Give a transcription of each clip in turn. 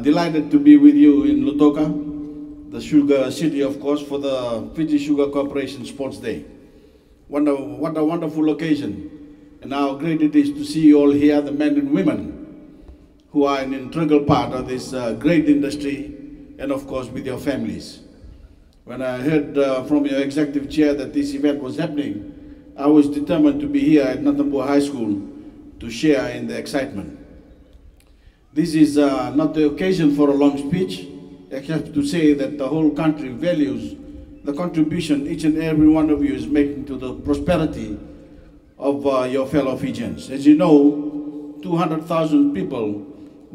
delighted to be with you in Lautoka, the sugar city, of course, for the Fiji Sugar Corporation Sports Day. What a wonderful occasion, and how great it is to see you all here, the men and women who are an integral part of this great industry, and of course with your families. When I heard from your executive chair that this event was happening, I was determined to be here at Natabua High School to share in the excitement. This is not the occasion for a long speech, except to say that the whole country values the contribution each and every one of you is making to the prosperity of your fellow Fijians. As you know, 200,000 people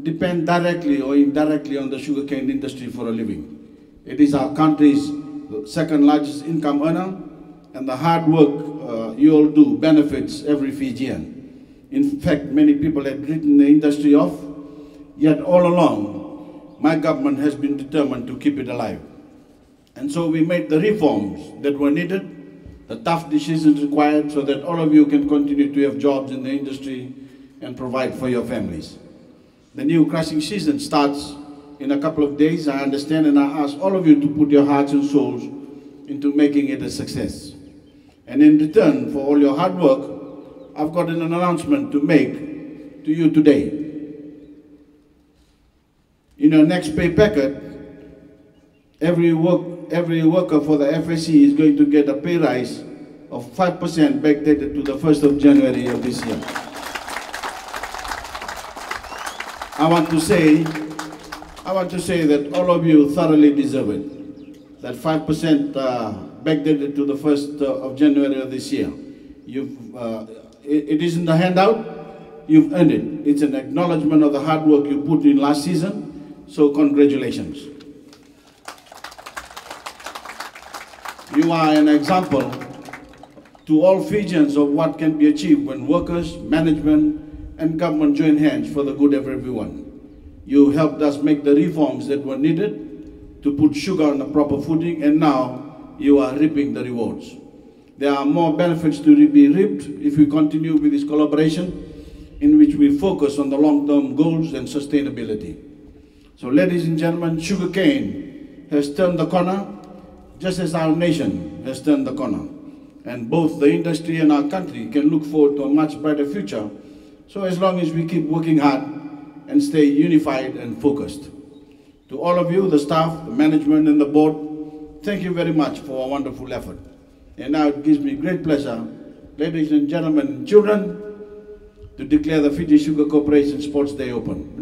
depend directly or indirectly on the sugarcane industry for a living. It is our country's second largest income earner, and the hard work you all do benefits every Fijian. In fact, many people have written the industry off, yet all along, my government has been determined to keep it alive. And so we made the reforms that were needed, the tough decisions required so that all of you can continue to have jobs in the industry and provide for your families. The new crushing season starts in a couple of days, I understand, and I ask all of you to put your hearts and souls into making it a success. And in return for all your hard work, I've got an announcement to make to you today. In your next pay packet, every worker for the FSC is going to get a pay rise of 5% backdated to the 1st of January of this year. I want to say that all of you thoroughly deserve it. That 5% backdated to the 1st of January of this year. It isn't a handout, you've earned it. It's an acknowledgement of the hard work you put in last season, so congratulations. You are an example to all Fijians of what can be achieved when workers, management, and government join hands for the good of everyone. You helped us make the reforms that were needed to put sugar on a proper footing, and now you are reaping the rewards. There are more benefits to be reaped if we continue with this collaboration in which we focus on the long-term goals and sustainability. So ladies and gentlemen, sugarcane has turned the corner just as our nation has turned the corner. And both the industry and our country can look forward to a much brighter future, so as long as we keep working hard and stay unified and focused. To all of you, the staff, the management and the board, thank you very much for a wonderful effort. And now it gives me great pleasure, ladies and gentlemen and children, to declare the Fiji Sugar Corporation Sports Day open.